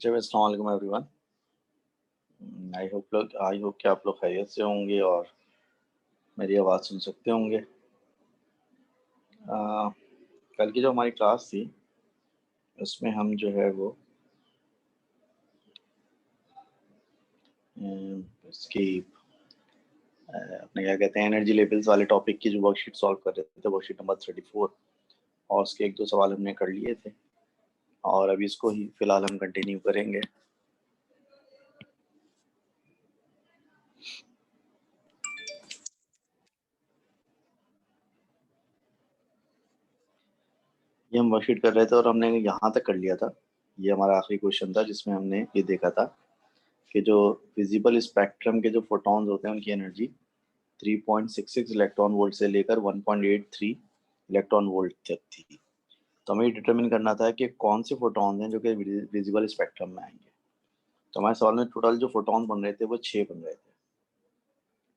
जी, अस्सलाम वालेकुम everyone. I hope कि आप लोग खैरियत से होंगे और मेरी आवाज़ सुन सकते होंगे। अ, कल की जो हमारी क्लास थी, उसमें हम जो है वो इसकी अपने क्या कहते हैं एनर्जी लेवल्स वाले टॉपिक की जो वर्कशीट सॉल्व कर रहे थे, वर्कशीट नंबर 34 और उसके 1-2 सवाल हमने कर लिए थे और अभी इसको ही फ़िलहाल हम कंटिन्यू करेंगे। ये हम वर्कशीट कर रहे थे और हमने यहाँ तक कर लिया था। ये हमारा आखिरी क्वेश्चन था जिसमें हमने ये देखा था कि जो विजिबल स्पेक्ट्रम के जो फोटॉन्स होते हैं उनकी एनर्जी 3.66 इलेक्ट्रॉन वोल्ट से लेकर 1.83 इलेक्ट्रॉन वोल्ट तक थी। तो हमें ये डिटरमिन करना था कि कौन से फोटॉन्स हैं जो कि विजिबल स्पेक्ट्रम में आएंगे। तो हमारे सवाल में टोटल जो फोटॉन बन रहे थे वो 6 बन रहे थे।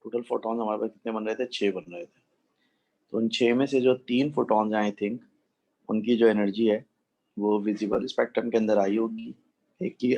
टोटल फोटॉन्स हमारे पास कितने बन रहे थे? 6 बन रहे थे। तो उन 6 में से जो 3 फोटॉन्स हैं आई थिंक उनकी जो एनर्जी है वो विजिबल स्पेक्ट्रम के अंदर आई होगी। एक की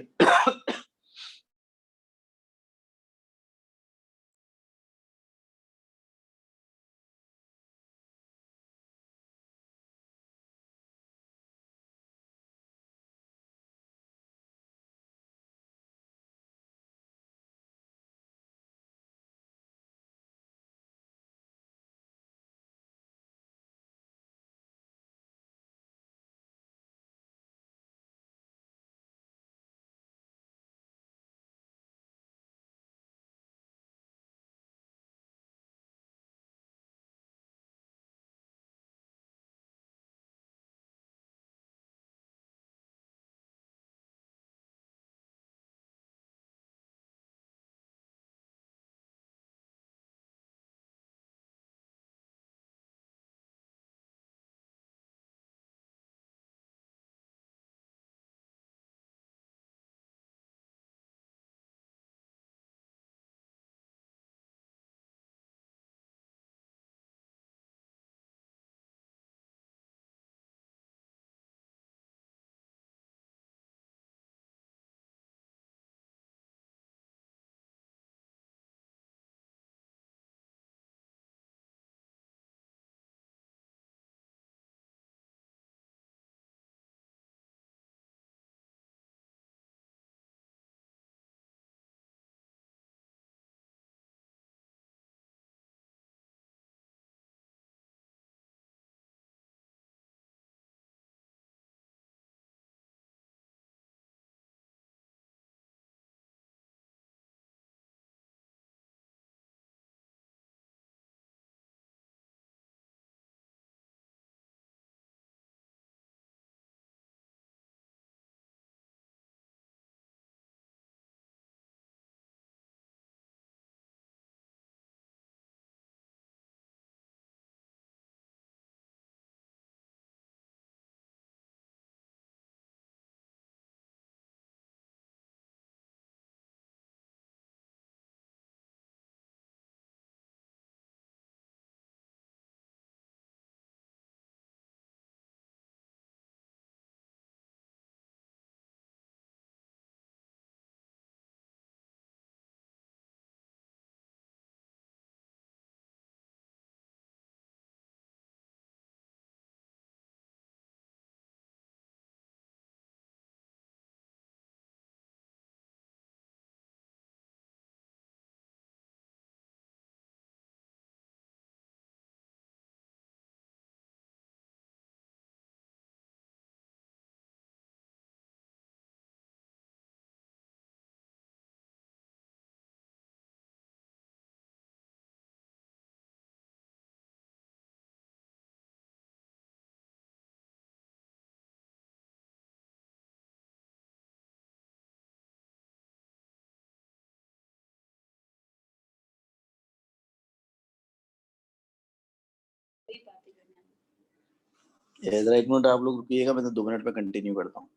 जरा 1 मिनट आप लोग रुकिएगा, मैं तो 2 मिनट में कंटिन्यू करता हूँ।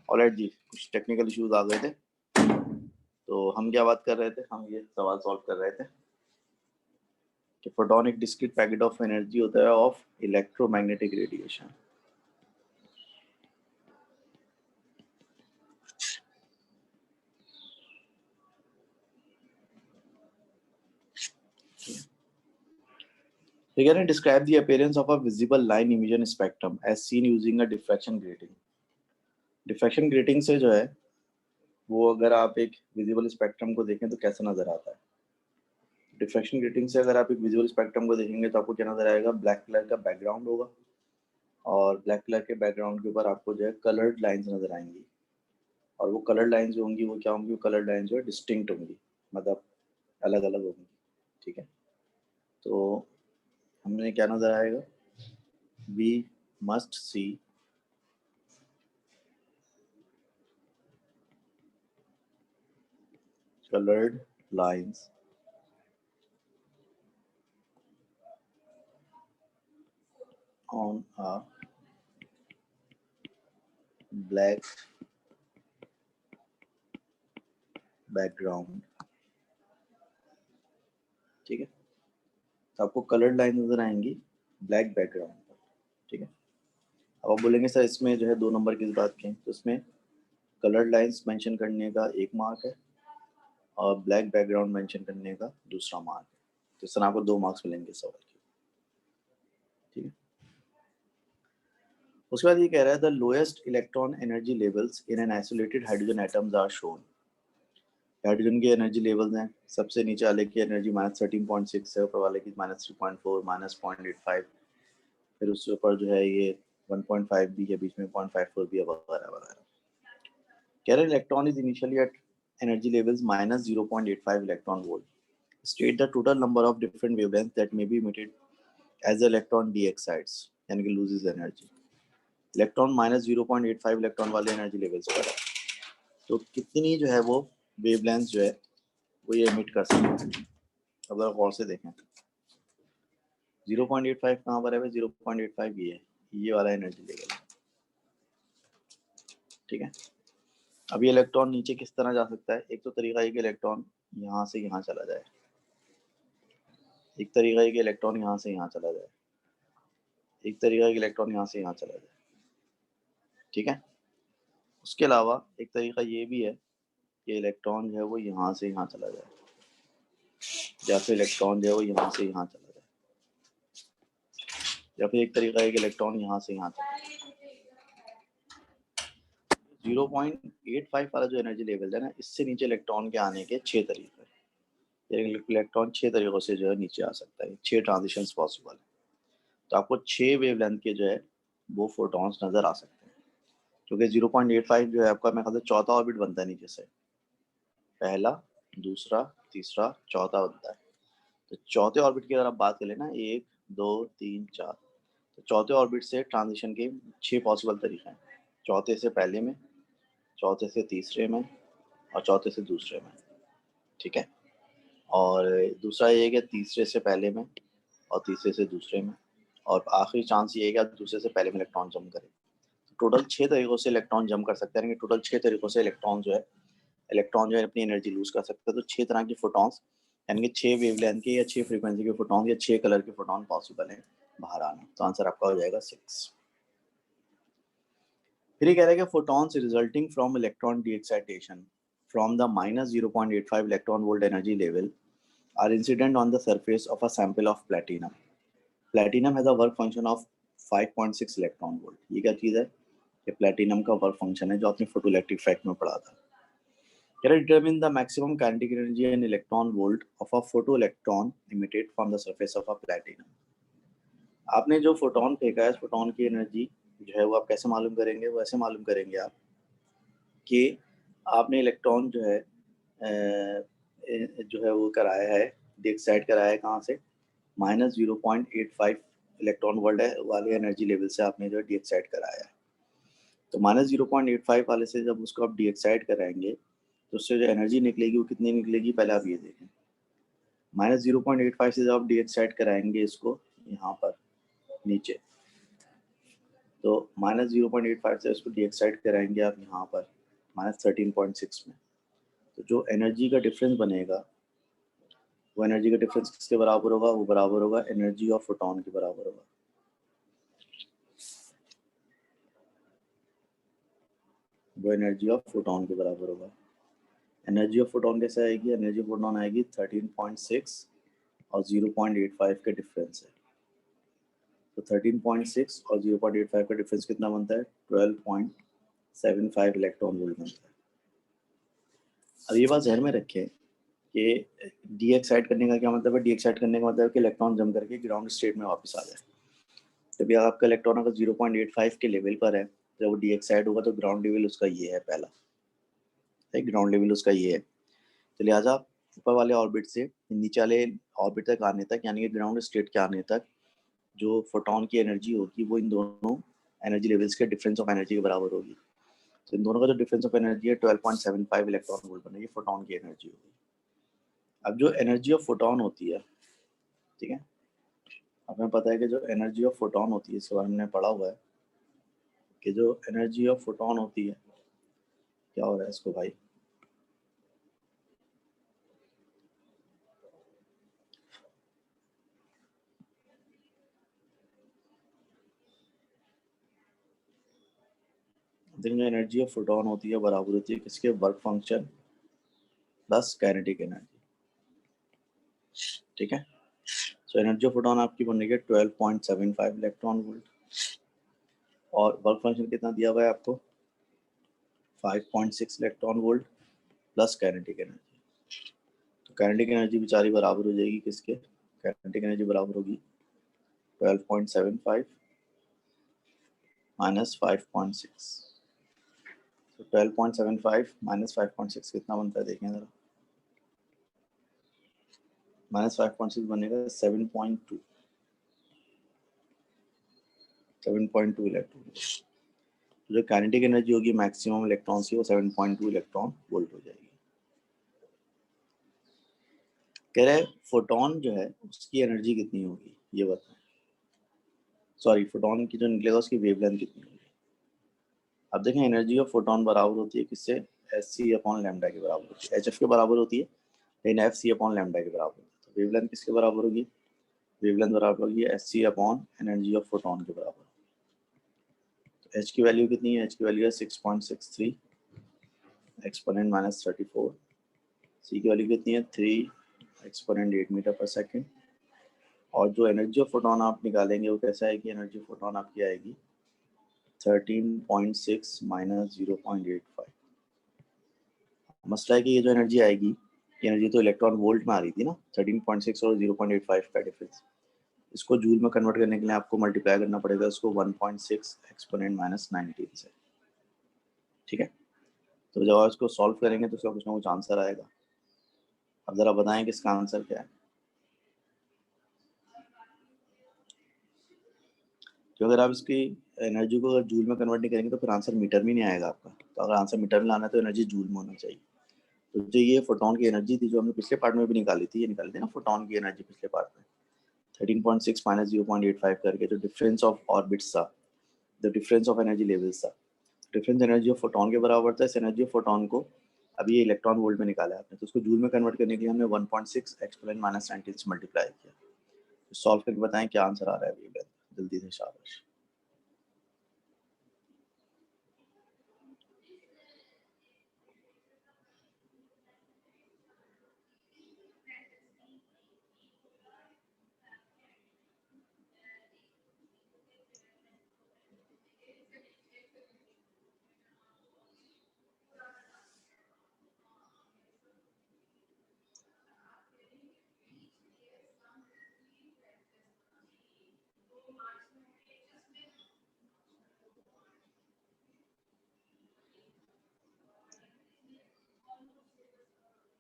ऑलराइट जी, कुछ टेक्निकल इश्यूज आ गए थे, तो हम क्या बात कर रहे थे, हम ये सवाल सॉल्व कर रहे थे कि फोटोन एक डिस्क्रीट पैकेट ऑफ एनर्जी होता है of electromagnetic radiation. We can describe the appearance of a visible line emission spectrum as seen using a diffraction grating. Diffraction grating से जो है वो अगर आप एक विजिबल स्पेक्ट्रम को देखें तो कैसा नजर आता है। डिफ्रैक्शन ग्रेटिंग से अगर आप एक विजुअल स्पेक्ट्रम को देखेंगे तो आपको क्या नजर आएगा, ब्लैक कलर का बैकग्राउंड होगा और ब्लैक कलर के बैकग्राउंड के ऊपर आपको जो है कलर्ड लाइंस नजर आएंगी और वो कलर्ड लाइंस जो होंगी वो क्या होंगी, वो कलर्ड लाइंस जो है डिस्टिंक्ट होंगी, मतलब अलग अलग होंगी। ठीक है, तो हमने क्या नजर आएगा, we must see colored lines on a black background। ठीक है, तो आपको कलर्ड लाइन नजर आएंगी ब्लैक बैकग्राउंड पर। ठीक है, अब आप बोलेंगे सर इसमें जो है 2 नंबर किस बात के हैं, तो इसमें कलर्ड लाइंस मेंशन करने का एक मार्क है और ब्लैक बैकग्राउंड मेंशन करने का दूसरा मार्क है, तो इस तरह आपको 2 मार्क्स मिलेंगे सवाल के। ठीक है, उसके बाद ये कह रहा है the lowest electron energy levels in an isolated hydrogen atoms are shown. Hydrogen के एनर्जी लेवल्स हैं, सबसे नीचे वाले की एनर्जी -13.6 है, ऊपर वाले की -3.4, -0.85, फिर उसके ऊपर जो है ये 1.5 भी है, बीच में 0.54 भी है, वगैरह वगैरह। कह रहे electron is initially at energy levels -0.85 electron volt. State the total number of different wavelength that may be emitted as the electron de excites, यानी कि लूजेस एनर्जी। इलेक्ट्रॉन -0.85 इलेक्ट्रॉन वाले एनर्जी लेवल्स पर है, तो कितनी जो है वो वेवलेंथ जो है वो ये एमिट कर सकते हैं। अगर गौर से देखें 0.85 कहाँ पर है भाई, 0.85 ये वाला एनर्जी लेवल है। ठीक है, अब ये इलेक्ट्रॉन नीचे किस तरह जा सकता है, एक तो तरीका है कि इलेक्ट्रॉन यहाँ से यहाँ चला जाए, एक तरीका है कि इलेक्ट्रॉन यहाँ से यहाँ चला जाए, एक तरीका है कि इलेक्ट्रॉन यहाँ से यहाँ चला जाए। ठीक है, उसके अलावा एक तरीका ये भी है कि इलेक्ट्रॉन जो है वो यहाँ से यहाँ चला जाए, या फिर इलेक्ट्रॉन जो है वो यहाँ से यहाँ चला जाए, या फिर एक तरीका है कि इलेक्ट्रॉन यहाँ से यहाँ चला जाए। 0.85 वाला जो एनर्जी लेवल है ना, इससे नीचे इलेक्ट्रॉन के आने के 6 तरीके हैं। इलेक्ट्रॉन 6 तरीकों से जो है नीचे आ सकता है, 6 ट्रांजिशंस पॉसिबल है, तो आपको 6 वेवलेंथ के जो है वो फोटॉन्स नजर आ सकते हैं। क्योंकि 0.85 जो है आपका, मैं ख्याल से चौथा ऑर्बिट बनता है नीचे से, पहला, दूसरा, तीसरा, चौथा बनता है। तो चौथे ऑर्बिट की अगर आप बात करें ना, 1 2 3 4, तो चौथे ऑर्बिट से ट्रांजिशन के 6 पॉसिबल तरीके हैं। चौथे से पहले में, चौथे से तीसरे में और चौथे से दूसरे में। ठीक है, और दूसरा ये है कि तीसरे से पहले में और तीसरे से दूसरे में, और आखिरी चांस ये है कि आप दूसरे से पहले में इलेक्ट्रॉन जम करें। टोटल 6 तरीकों से इलेक्ट्रॉन जम कर सकते हैं, टोटल 6 तरीकों से इलेक्ट्रॉन जो है अपनी एनर्जी लूज कर सकते हैं। तो 6 तरह के फोटॉन्स, यानी कि 6 वेवलेंथ के या 6 फ्रीक्वेंसी के फोटॉन या 6 कलर के फोटॉन पॉसिबल है बाहर आना। तो आंसर आपका हो जाएगा 6। फिर ये कह रहा है कि photons resulting from electron D excitation from the -0.85 electron volt energy level are incident on the surface of a sample of platinum. Platinum has a work function of 5.6 electron volt. ये क्या चीज़ है, ये प्लेटिनम का work function है जो आपने photo electric effect में पढ़ा था। Determine the maximum kinetic energy in electron volt of a photoelectron emitted from the surface of a platinum. आपने जो फोटोन फेंका है, इस फोटोन की एनर्जी जो है वो आप कैसे मालूम करेंगे, वो ऐसे मालूम करेंगे आप कि आपने इलेक्ट्रॉन जो है वो कराया है, डिएक्साइट कराया है कहाँ से, -0.85 इलेक्ट्रॉन वोल्ट वाले एनर्जी लेवल से आपने जो है डीएक्साइट कराया है। तो -0.85 वाले से जब उसको आप डीएक्साइट कराएंगे तो उससे जो एनर्जी निकलेगी वो कितनी निकलेगी, पहले आप ये देखें। -0.85 से जब आप डीएक्साइट कराएंगे इसको यहाँ पर नीचे, तो -0.85 से इसको डीएक्साइट कराएंगे आप यहाँ पर -13.6 में, तो जो एनर्जी का डिफरेंस बनेगा वो एनर्जी का डिफरेंस किसके बराबर होगा? वो बराबर होगा एनर्जी ऑफ फोटोन के बराबर होगा। वो एनर्जी ऑफ फोटोन के बराबर होगा। एनर्जी ऑफ फोटोन कैसे आएगी? एनर्जी ऑफ फोटोन आएगी 13.6 और 0.85 के डिफरेंस है। तो 13.6 और 0.85 का डिफरेंस कितना बनता है? 12.75 इलेक्ट्रॉन वोल्ट बनता है। अब ये बात ध्यान में रखें कि डीएक्साइट करने का क्या मतलब है? डीएक्साइट करने का मतलब है कि इलेक्ट्रॉन जम करके ग्राउंड स्टेट में वापस आ जाए। जब आपका इलेक्ट्रॉन अगर 0.85 के लेवल पर है, जब वो डीएक्साइट होगा तो ग्राउंड लेवल उसका ये है पहला, ग्राउंड लेवल उसका ये है। तो लिहाजा ऊपर वाले ऑर्बिट से नीचे वाले ऑर्बिट तक आने तक, यानी कि ग्राउंड स्टेट के आने तक जो फोटोन की एनर्जी होगी वो इन दोनों एनर्जी लेवल्स के डिफरेंस ऑफ एनर्जी के बराबर होगी। तो इन दोनों का जो डिफरेंस ऑफ एनर्जी है 12.75 इलेक्ट्रॉन वोल्ट बनेगी, फोटोन की एनर्जी होगी। अब जो एनर्जी ऑफ फोटोन होती है, ठीक है, हमें पता है कि जो एनर्जी ऑफ फोटोन होती है, इसके बारे में हमने पढ़ा हुआ है कि जो एनर्जी ऑफ फोटोन होती है, क्या हो रहा है इसको भाई? देखिए, एनर्जी ऑफ फोटोन होती है बराबर होती है किसके? Work function plus kinetic energy, ठीक है। सो एनर्जी ऑफ फोटोन आपकी बनेगी 12.75 इलेक्ट्रॉन वोल्ट और वर्क फंक्शन कितना दिया हुआ है आपको? 5.6 electron volt plus kinetic energy. तो काइनेटिक एनर्जी बेचारी बराबर हो जाएगी किसके? काइनेटिक एनर्जी बराबर होगी 12.75 माइनस 5.6। तो 12.75 माइनस 5.6 कितना बनता है? देखें जरा, -5.6 बनेगा 7.2 इलेक्ट्रॉन। तो जो काइनेटिक एनर्जी होगी मैक्सिमम इलेक्ट्रॉन की, वो 7.2 इलेक्ट्रॉन वोल्ट हो जाएगी। कह रहे फोटोन जो है उसकी एनर्जी कितनी होगी ये बताएं। सॉरी, फोटोन की जो निकलेगा उसकी वेवलेंथ कितनी होगी? अब देखें, एनर्जी ऑफ फोटोन बराबर होती है किससे? एच सी अपॉन लैम्डा के बराबर होती है। एच एफ के बराबर होती है, लेकिन एफ सी अपॉन लैम्डा के बराबर होती है। तो वेवलेंथ किसके बराबर होगी? वेवलेंथ बराबर होगी H C upon energy of photon के बराबर। तो एच की वैल्यू कितनी है? एच की वैल्यू है 6.63 एक्सपोनेंट -34। सी की वैल्यू कितनी है? 3 एक्सपोनेंट 8 मीटर पर सेकेंड। और जो एनर्जी ऑफ फोटोन आप निकालेंगे वो कैसा है कि एनर्जी ऑफ फोटोन आपकी आएगी 13.6 माइनस 0.85। मसला है कि ये जो एनर्जी आएगी, ये एनर्जी तो इलेक्ट्रॉन वोल्ट में आ रही थी ना, 13.6 और 0.85 का डिफरेंस। इसको जूल में कन्वर्ट करने के लिए आपको मल्टीप्लाई करना पड़ेगा इसको 1.6 एक्सपोनेंट -19 से, ठीक है। तो जब आप इसको सॉल्व करेंगे तो इसका कुछ ना कुछ आंसर आएगा। अब जरा बताएं कि इसका आंसर क्या है। तो अगर आप इसकी एनर्जी को अगर जूल में कन्वर्ट नहीं करेंगे तो फिर आंसर मीटर में नहीं आएगा आपका। तो अगर आंसर मीटर में लाना है तो एनर्जी जूल में होना चाहिए। तो जो ये फोटोन की एनर्जी थी जो हमने पिछले पार्ट में भी निकाली थी, ये निकाली थी ना फोटोन की एनर्जी पिछले पार्ट में, 13.6 माइनस 0.85 करके जो डिफरेंस ऑफ ऑर्बिट्स था, the difference of energy levels था, डिफरेंस एनर्जी ऑफ फोटोन के बराबर था। इस एनर्जी ऑफ फोटोन को अभी ये इलेक्ट्रॉन वोल्ट में निकाला है आपने, तो उसको जूल में कन्वर्ट करने के लिए हमने 1.6 एक्सपोनेंट -19 से मल्टीप्लाई किया। तो सॉल्व करके बताएं क्या आंसर आ रहा है, जल्दी से शाबाश।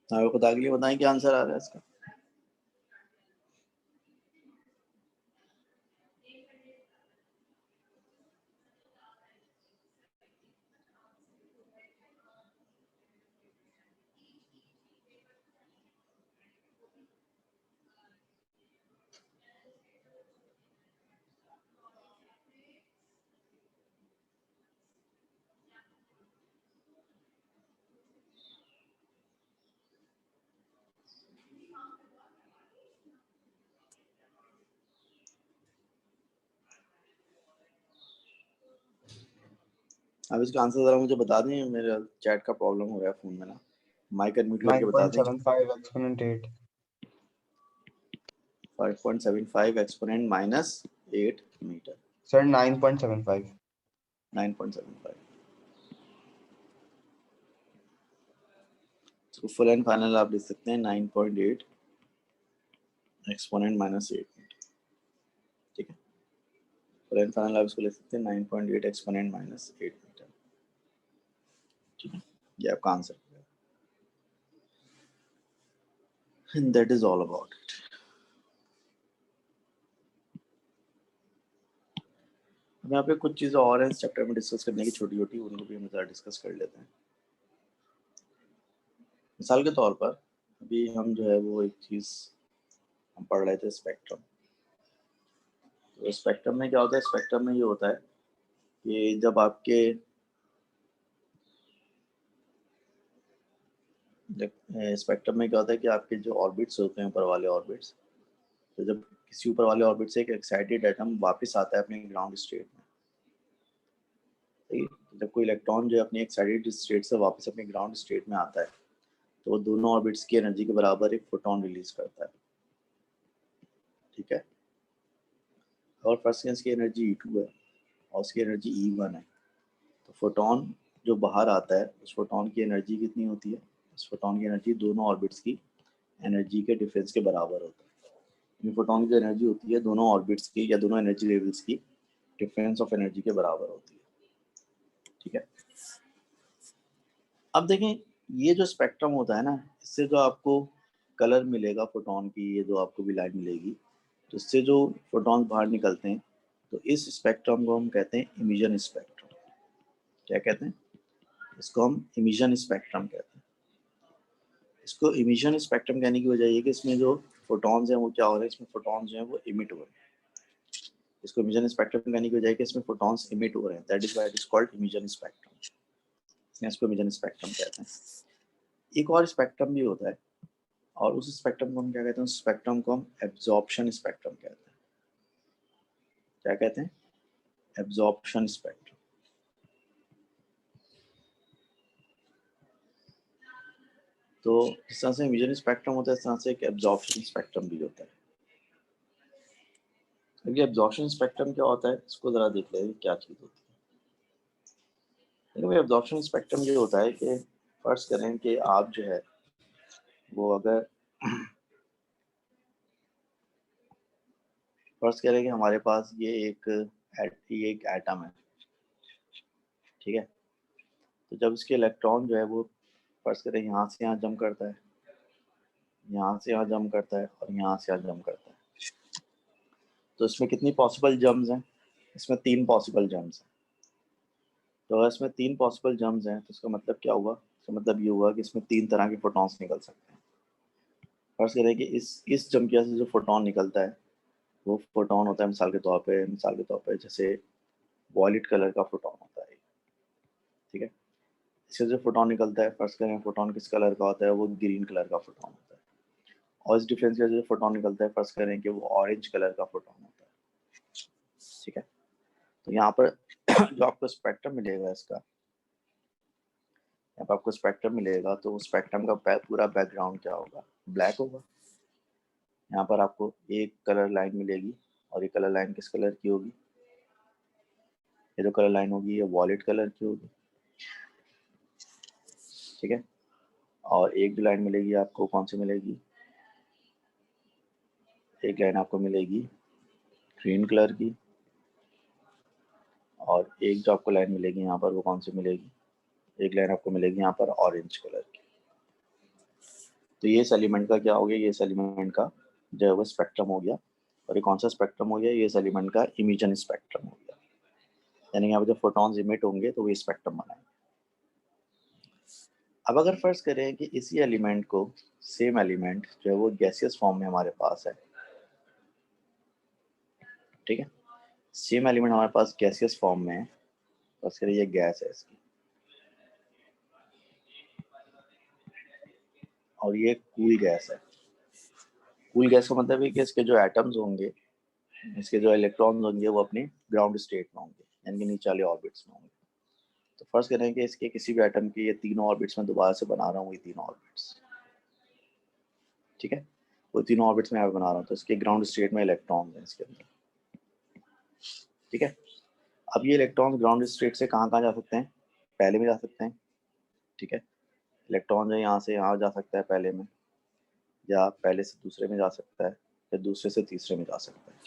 हाँ, खुदा के लिए बताएं क्या आंसर आ रहा है इसका। अब इसका आंसर जरा मुझे बता दें, मेरा चैट का प्रॉब्लम हो रहा है फोन में ना, माइक अनम्यूट करके बता दें। 9.75 exponent 8 5.75 exponent minus 8 metre. Sir 9.75 9.75। तो फुल एंड फाइनल आप लिख सकते हैं 9.8 एक्सपोनेंट माइनस 8 मीटर। ठीक है, फुल एंड फाइनल आप इसको लिख सकते हैं 9.8 एक्सपोनेंट माइनस 8 मीटर। ठीक है, ये आपका आंसर है। And that is all about it. अब यहाँ पे कुछ चीज़ें और हैं इस चैप्टर में डिस्कस करने की, छोटी छोटी, उनको भी हम ज़रा डिस्कस कर लेते हैं। मिसाल के तौर पर अभी हम जो है वो एक चीज़ हम पढ़ रहे थे, स्पेक्ट्रम। तो स्पेक्ट्रम में क्या होता है, स्पेक्ट्रम में ये होता है कि जब आपके स्पेक्ट्रम में क्या होता है कि आपके जो ऑर्बिट्स होते हैं, ऊपर वाले ऑर्बिट्स, तो जब किसी ऊपर वाले ऑर्बिट से एक एक्साइटेड एटम वापस आता है अपने ग्राउंड स्टेट में, ठीक है, जब कोई इलेक्ट्रॉन जो है अपनी एक्साइटेड स्टेट से वापस अपने ग्राउंड स्टेट में आता है, तो वो दोनों ऑर्बिट्स की एनर्जी के बराबर एक फोटोन रिलीज करता है। ठीक है, और फर्स्ट केस की एनर्जी E2 है और उसकी एनर्जी E1 है, तो फोटोन जो बाहर आता है उस फोटोन की एनर्जी कितनी होती है, उस फोटोन की एनर्जी दोनों ऑर्बिट्स की एनर्जी के डिफरेंस के बराबर होता है। फोटोन की जो एनर्जी होती है दोनों ऑर्बिट्स की या दोनों एनर्जी लेवल्स की डिफरेंस ऑफ एनर्जी के बराबर होती है। ठीक है, अब देखें ये जो स्पेक्ट्रम होता है ना, इससे जो आपको कलर मिलेगा फोटोन की, ये जो आपको भी लाइट मिलेगी, तो इससे जो फोटॉन बाहर निकलते हैं, तो इस स्पेक्ट्रम को हम कहते हैं इमिशन स्पेक्ट्रम। क्या कहते हैं इसको? हम इमिशन स्पेक्ट्रम कहते हैं। इसको इमिशन स्पेक्ट्रम कहने की वजह ये कि इसमें जो फोटॉन्स हैं वो क्या हो रहे हैं, इसमें फोटॉन्स जो हैं वो इमिट हो रहे हैं। इसको इमिशन स्पेक्ट्रम कहने की वजह है कि इसमें फोटॉन्स इमिट हो रहे हैं, that is why it is called emission spectrum. इसको इमिशन स्पेक्ट्रम कहते हैं। एक और स्पेक्ट्रम भी होता है, और उस स्पेक्ट्रम को हम क्या कहते हैं, उस स्पेक्ट्रम को हम एब्जॉर्प्शन स्पेक्ट्रम कहते हैं। क्या कहते हैं? Absorption spectrum. तो इस तरह से इमिशन स्पेक्ट्रम होता है, इस तरह से एक एब्जॉर्प्शन स्पेक्ट्रम भी होता है। क्योंकि एब्जॉर्प्शन स्पेक्ट्रम क्या होता है, इसको जरा देख लें क्या चीज़ होती है। देखो एब्जॉर्प्शन स्पेक्ट्रम ये होता है कि फर्ज करें कि आप जो है वो अगर फर्ज करें कि हमारे पास ये एक एटम है, ठीक है, तो जब इसके इलेक्ट्रॉन जो है वो फर्ज करें यहाँ से यहाँ जंप करता है, यहाँ से यहाँ जंप करता है और यहाँ से यहाँ जंप करता है, तो इसमें कितनी पॉसिबल जम्प्स हैं? इसमें 3 पॉसिबल जम्प्स हैं। तो अगर इसमें 3 पॉसिबल जम्प्स हैं तो इसका मतलब क्या हुआ? इसका मतलब ये हुआ कि इसमें 3 तरह के फोटॉन्स निकल सकते हैं। फर्ज करें कि इस जंप से जो फोटॉन निकलता है वो फोटॉन होता है मिसाल के तौर पे जैसे वॉयलेट कलर का फोटॉन होता है, ठीक है। इससे जो फोटॉन निकलता है, फर्स्ट करें फोटॉन किस कलर का होता है, वो ग्रीन कलर का फोटॉन होता है। और इस डिफरेंस का जो फोटॉन निकलता है, फर्स्ट करें कि वो ऑरेंज कलर का फोटॉन होता है, ठीक है। तो यहाँ पर जो आपको स्पेक्ट्रम मिलेगा इसका, यहाँ पर आपको स्पेक्ट्रम मिलेगा, तो स्पेक्ट्रम का पूरा बैकग्राउंड क्या होगा? ब्लैक होगा। यहाँ पर आपको एक कलर लाइन मिलेगी और ये कलर लाइन किस कलर की होगी? ये जो कलर लाइन होगी ये वॉयलेट कलर की होगी, ठीक है। और एक जो लाइन मिलेगी आपको, कौन सी मिलेगी? एक लाइन आपको मिलेगी ग्रीन कलर की, और एक जो आपको लाइन मिलेगी यहाँ पर वो कौन सी मिलेगी? एक लाइन आपको मिलेगी यहाँ पर ऑरेंज कलर की। तो ये इस एलिमेंट का क्या हो गया? ये इस एलिमेंट का जो है वो स्पेक्ट्रम हो गया। और ये कौन सा स्पेक्ट्रम हो गया? ये इस एलिमेंट का इमिशन स्पेक्ट्रम हो गया। यानी यहाँ पर जब फोटॉन्स इमिट होंगे तो वो स्पेक्ट्रम बनाएंगे। अब अगर फर्ज करें कि इसी एलिमेंट को, सेम एलिमेंट जो है वो गैसियस फॉर्म में हमारे पास है, ठीक है, सेम एलिमेंट हमारे पास गैसियस फॉर्म में है, फर्ज करें ये गैस है इसकी, और ये कूल गैस है। कूल गैस का मतलब है कि इसके जो एटम्स होंगे, इसके जो इलेक्ट्रॉन्स होंगे वो अपने ग्राउंड स्टेट में होंगे, यानी कि नीचे वाले ऑर्बिट्स में होंगे। तो फर्स्ट करें कि इसके किसी भी एटम के ये तीनों ऑर्बिट्स में दोबारा से बना रहा हूँ, ये तीनों ऑर्बिट्स, ठीक है, वो तीनों ऑर्बिट्स में यहाँ बना रहा हूँ, तो इसके ग्राउंड स्टेट में इलेक्ट्रॉन है इसके अंदर, ठीक है। अब ये इलेक्ट्रॉन ग्राउंड स्टेट से कहाँ कहाँ जा सकते हैं, पहले में जा सकते हैं, ठीक है, इलेक्ट्रॉन जो यहाँ से यहाँ जा सकता है पहले में, या पहले से दूसरे में जा सकता है, या दूसरे से तीसरे में जा सकता है,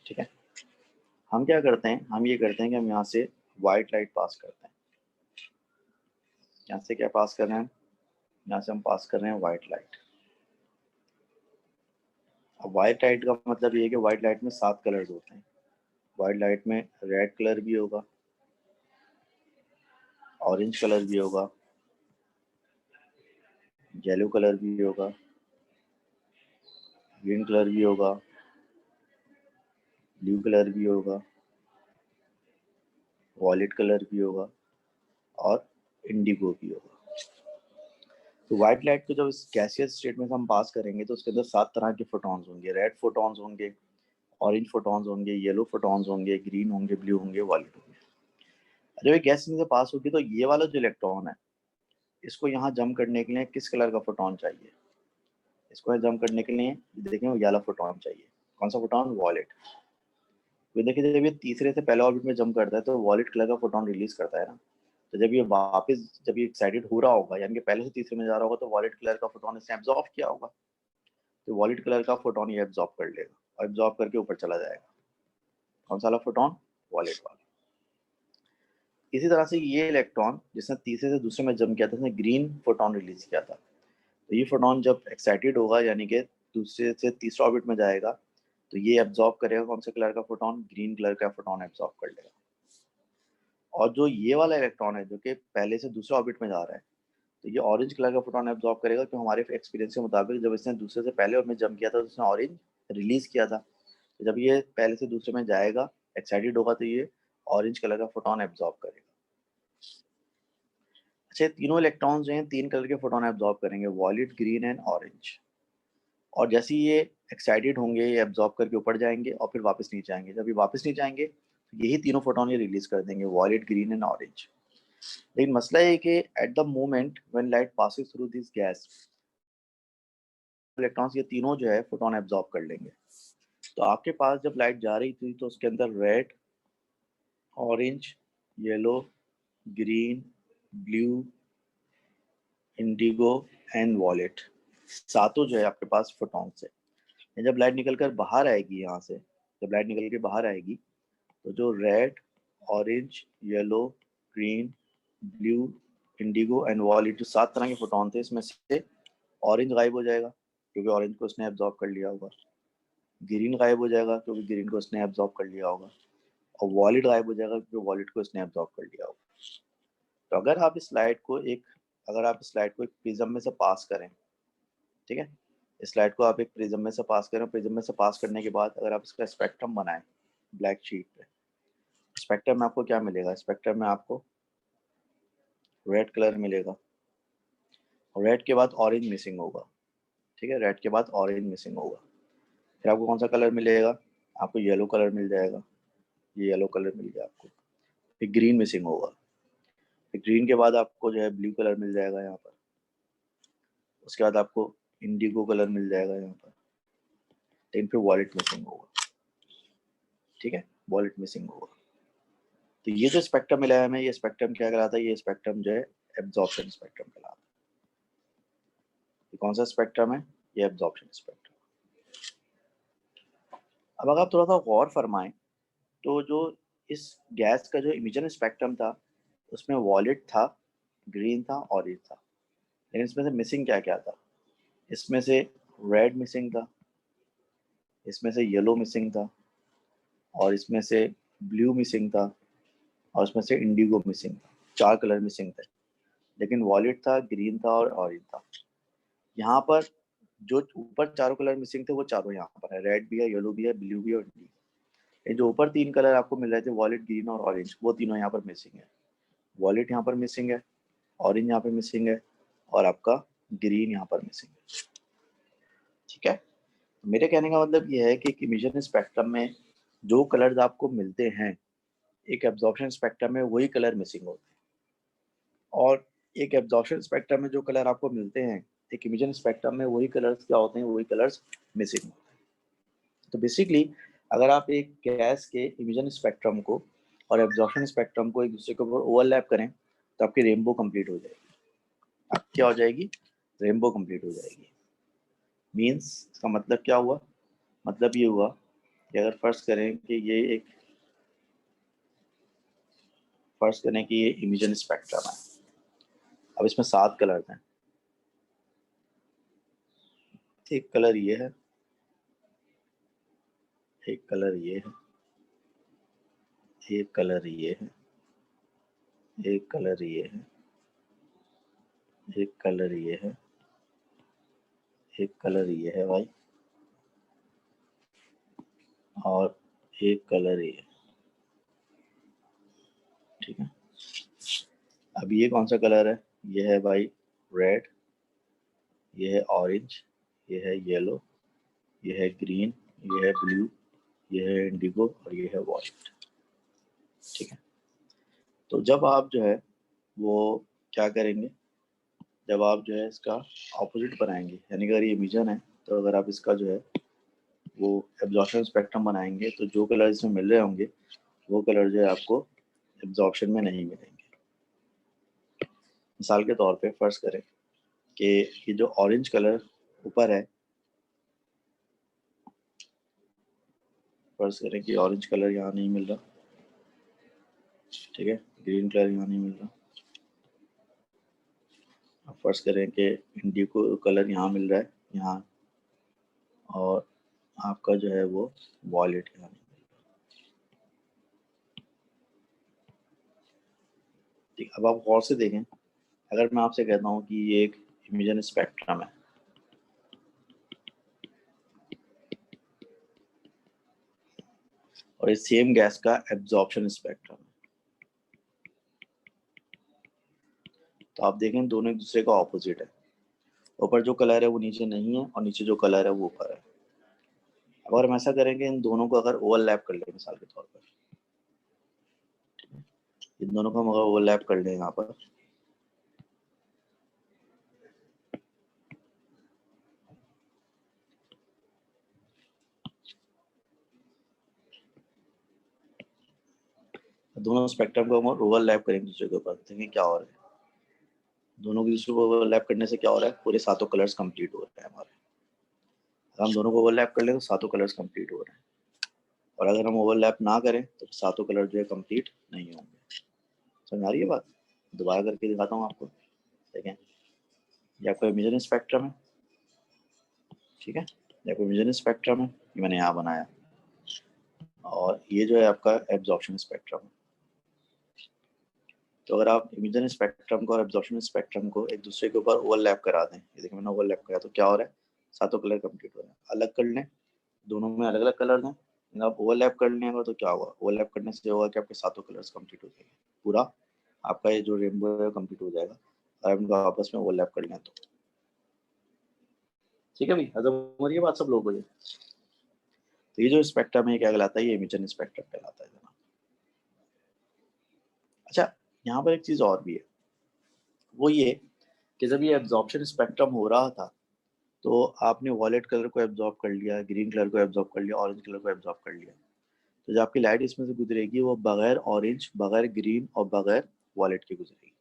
ठीक है। हम क्या करते हैं, हम ये करते हैं कि हम यहाँ से वाइट लाइट पास करते हैं, यहाँ से क्या पास कर रहे हैं, यहाँ से हम पास कर रहे हैं वाइट लाइट। अब वाइट लाइट का मतलब ये है कि वाइट लाइट में 7 कलर्स होते हैं। वाइट लाइट में रेड कलर भी होगा, ऑरेंज कलर भी होगा, येलो कलर भी होगा, ग्रीन कलर भी होगा, ब्लू कलर भी होगा, वॉयलेट कलर भी होगा और इंडिगो भी होगा। तो व्हाइट लाइट को जब इस गैसियस स्टेट में हम पास करेंगे तो उसके अंदर 7 तरह के फोटॉन्स होंगे, रेड फोटॉन्स होंगे, ऑरेंज फोटॉन्स होंगे, येलो फोटॉन्स होंगे, ग्रीन होंगे, ब्लू होंगे, वॉयलेट होंगे। जब ये गैस में से पास होगी तो ये वाला जो इलेक्ट्रॉन है इसको यहाँ जंप करने के लिए किस कलर का फोटॉन चाहिए, इसको जंप करने के लिए देखें येलो फोटॉन चाहिए। कौन सा फोटॉन, वॉयलेट। तो देखिए जब ये तीसरे से पहले ऑर्बिट में जंप करता है तो वॉयलेट कलर का फोटॉन रिलीज करता है ना, तो जब ये वापस जब ये एक्साइटेड हो रहा होगा यानी कि पहले से तीसरे में जा रहा होगा तो वॉयलेट कलर का फोटॉन इसने एब्जॉर्ब किया होगा, तो वॉयलेट कलर का फोटॉन ये एब्जॉर्ब कर लेगा और एब्जॉर्ब करके ऊपर चला जाएगा। कौन सा वाला फोटॉन, वॉयलेट वाला। इसी तरह से ये इलेक्ट्रॉन जिसने तीसरे से दूसरे में जंप किया था उसने ग्रीन फोटॉन रिलीज किया था, तो ये फोटॉन जब एक्साइटेड होगा यानी कि दूसरे से तीसरा ऑर्बिट में जाएगा तो ये एब्जॉर्ब करेगा कौन से कलर का फोटॉन, ग्रीन कलर का फोटॉन एब्जॉर्ब कर लेगा। और जो ये वाला इलेक्ट्रॉन है जो कि पहले से दूसरे ऑर्बिट में जा रहा है तो ये ऑरेंज कलर का फोटोन एब्जॉर्ब करेगा, क्योंकि हमारे एक्सपीरियंस के मुताबिक जब इसने दूसरे से पहले और में जंप किया था तो उसने ऑरेंज रिलीज किया था, तो जब ये पहले से दूसरे में जाएगा एक्साइटेड होगा तो ये ऑरेंज कलर का फोटोन एब्जॉर्ब करेगा। अच्छा, तीनों इलेक्ट्रॉन्स जो हैं 3 कलर के फोटोन एब्जॉर्ब करेंगे, वॉयलेट, ग्रीन एंड ऑरेंज। और जैसे ही ये एक्साइटेड होंगे ये एब्जॉर्ब करके ऊपर जाएंगे और फिर वापस नीचे आएंगे, जब ये वापस नीचे आएंगे तो यही तीनों फोटोन ये रिलीज कर देंगे, वॉयलेट, ग्रीन एंड ऑरेंज। लेकिन मसला ये है कि at the moment when light passes through this gas electrons ये तीनों जो है फोटोन एब्जॉर्ब कर लेंगे। तो आपके पास जब लाइट जा रही थी तो उसके अंदर red, orange, yellow, green, blue, Indigo and wallet, सातों जो है आपके पास फोटॉन्स है। जब लाइट निकल कर बाहर आएगी यहाँ से, जब लाइट निकल के बाहर आएगी तो जो red, orange, yellow, green, blue, Indigo and wallet जो 7 तरह के फोटॉन थे इसमें से ऑरेंज गायब हो जाएगा क्योंकि ऑरेंज को उसने एब्जॉर्ब कर लिया होगा, ग्रीन गायब हो जाएगा क्योंकि ग्रीन को उसने एब्जॉर्ब कर लिया होगा, और वॉलेट गायब हो जाएगा क्योंकि वॉलेट को इसने एब्जॉर्ब कर लिया होगा। तो अगर आप इस लाइट को एक प्रिज्म में से पास करें, ठीक है, इस लाइट को आप एक प्रिज्म में से पास करें, प्रिज्म में से पास करने के बाद अगर आप इसका स्पेक्ट्रम बनाएं ब्लैक शीट पे, स्पेक्ट्रम में आपको क्या मिलेगा, स्पेक्ट्रम में आपको रेड कलर मिलेगा, और रेड के बाद ऑरेंज मिसिंग होगा, ठीक है, रेड के बाद ऑरेंज मिसिंग होगा। फिर आपको कौन सा कलर मिलेगा, आपको येलो कलर मिल जाएगा, ये येलो कलर मिल गया आपको। फिर ग्रीन मिसिंग होगा, फिर ग्रीन के बाद आपको जो है ब्लू कलर मिल जाएगा यहाँ पर, उसके बाद आपको इंडिगो कलर मिल जाएगा यहाँ पर, लेकिन फिर वॉलेट मिसिंग होगा, ठीक है, वॉलेट मिसिंग होगा। तो ये जो स्पेक्ट्रम मिला है हमें, ये स्पेक्ट्रम क्या कहलाता है, ये स्पेक्ट्रम जो है एब्जॉर्प्शन स्पेक्ट्रम कहलाता है। ये कौन सा स्पेक्ट्रम है, ये एब्जॉर्प्शन स्पेक्ट्रम। अब अगर आप थोड़ा सा गौर फरमाएं तो जो इस गैस का जो इमिशन स्पेक्ट्रम था उसमें वॉलेट था, ग्रीन था, ऑरेंज था, लेकिन इसमें से मिसिंग क्या क्या था, इसमें से रेड मिसिंग था, इसमें से येलो मिसिंग था, और इसमें से ब्लू मिसिंग था, और इसमें से इंडिगो मिसिंग था। 4 कलर मिसिंग थे, लेकिन वॉलेट था, ग्रीन था और ऑरेंज था। यहाँ पर जो ऊपर चारों कलर मिसिंग थे वो चारों यहाँ पर है, रेड भी है, येलो भी है, ब्लू भी है और इंडिगो। ये जो ऊपर 3 कलर आपको मिल रहे थे वॉलेट, ग्रीन और ऑरेंज, वो तीनों यहाँ पर मिसिंग है। वॉलेट यहाँ पर मिसिंग है, ऑरेंज यहाँ पे मिसिंग है, और आपका ग्रीन यहाँ पर मिसिंग है, ठीक है। मेरे कहने का मतलब ये है कि इमिशन स्पेक्ट्रम में जो कलर्स आपको मिलते हैं एक एब्जॉर्प्शन स्पेक्ट्रम में वही कलर मिसिंग होते हैं। और एक एब्जॉर्प्शन स्पेक्ट्रम में जो कलर आपको मिलते हैं, एक इमिशन स्पेक्ट्रम में वही कलर्स क्या होते हैं, वही कलर्स मिसिंग होते हैं। तो बेसिकली अगर आप एक गैस के इमिशन स्पेक्ट्रम को और एब्जॉर्प्शन स्पेक्ट्रम को एक दूसरे के ऊपर ओवरलैप करें तो आपकी रेनबो कंप्लीट हो जाएगी। अब क्या हो जाएगी? रेनबो कंप्लीट हो जाएगी। मीन्स इसका मतलब क्या हुआ? मतलब ये हुआ कि अगर फर्ज करें कि ये इमिशन स्पेक्ट्रम है। अब इसमें 7 कलर्स हैं। एक कलर ये है, एक कलर ये है, एक कलर ये है, एक कलर ये है, एक कलर ये है, एक कलर ये है भाई, और एक कलर ये है। ठीक है, अब ये कौन सा कलर है? ये है भाई रेड, ये है ऑरेंज, ये है येलो, ये है ग्रीन, ये है ब्लू, ये है इंडिगो और ये है वाइट। ठीक है, तो जब आप जो है वो क्या करेंगे, जब आप जो है इसका ऑपोजिट बनाएंगे, यानी अगर ये इमिशन है तो अगर आप इसका जो है वो एब्जॉर्प्शन स्पेक्ट्रम बनाएंगे तो जो कलर इसमें मिल रहे होंगे वो कलर जो है आपको एब्जॉर्प्शन में नहीं मिलेंगे। मिसाल के तौर पे फर्ज करें कि ये जो ऑरेंज कलर ऊपर है, फर्ज करें कि ऑरेंज कलर यहाँ नहीं मिल रहा, ठीक है, ग्रीन कलर यहाँ नहीं मिल रहा। अब फर्ज करें कि इंडिगो कलर यहाँ मिल रहा है, यहाँ, और आपका जो है वो वॉयलेट यहाँ नहीं मिल रहा। ठीक, अब आप गौर से देखें, अगर मैं आपसे कहता हूँ कि ये एक इमिशन स्पेक्ट्रम है, और इस सेम गैस का एब्जॉर्प्शन स्पेक्ट्रम है, तो आप देखें दोनों एक दूसरे का ऑपोजिट है। ऊपर जो कलर है वो नीचे नहीं है और नीचे जो कलर है वो ऊपर है। अगर हम ऐसा करेंगे, इन दोनों को अगर ओवरलैप कर ले मिसाल के तौर पर, इन दोनों को हम अगर ओवरलैप कर ले यहाँ पर, दोनों स्पेक्ट्रम को हम ओवरलैप करेंगे दूसरे के ऊपर, देखें क्या हो रहा है। दोनों को दूसरे को ओवरलैप करने से क्या हो रहा है? पूरे 7 कलर्स कंप्लीट हो रहे हैं हमारे। अगर हम दोनों को ओवरलैप कर ले तो 7 कलर्स कंप्लीट हो रहे हैं, और अगर हम ओवरलैप ना करें तो 7 कलर जो है कंप्लीट नहीं होंगे। समझ आ रही है बात? दोबारा करके दिखाता हूँ आपको। देखें, ये आपका इमेजिन स्पेक्ट्रम है, ठीक है, ये आपका इमेजिन स्पेक्ट्रम है, ये मैंने यहाँ बनाया, और ये जो है आपका एब्जॉर्प्शन स्पेक्ट्रम है। तो अगर आप इमेजिन स्पेक्ट्रम को और एब्जॉर्प्शन स्पेक्ट्रम को एक दूसरे के ऊपर ओवरलैप करा दें, ये देखिए मैंने ओवरलैप करा तो क्या हो रहा है? 7 कलर कंप्लीट हो रहे हैं। अलग कर लें, दोनों में अलग अलग कलर हैं, आप ओवरलैप कर लेंगे तो क्या होगा? ओवरलैप करने से होगा कि आपके 7 कलर्स कंप्लीट हो जाएंगे, पूरा आपका ये जो रेनबो है कंप्लीट हो जाएगा, अगर आप इनको आपस में ओवरलैप कर लें तो। ठीक है भाई, हजम हो रही है बात सब लोगों को? ये तो ये जो स्पेक्ट्रम है क्या कहलाता है? ये इमिशन स्पेक्ट्रम कहलाता है जनाब। अच्छा, यहाँ पर एक चीज और भी है, वो ये कि जब ये एब्जॉर्प्शन स्पेक्ट्रम हो रहा था तो आपने वॉलेट कलर को एब्जॉर्ब कर लिया, ग्रीन कलर को एब्जॉर्ब कर लिया, ऑरेंज कलर को एब्जॉर्ब कर लिया, तो जो आपकी लाइट इसमें से गुजरेगी वो बगैर ऑरेंज, बगैर ग्रीन और बगैर वॉलेट के गुजरेगी।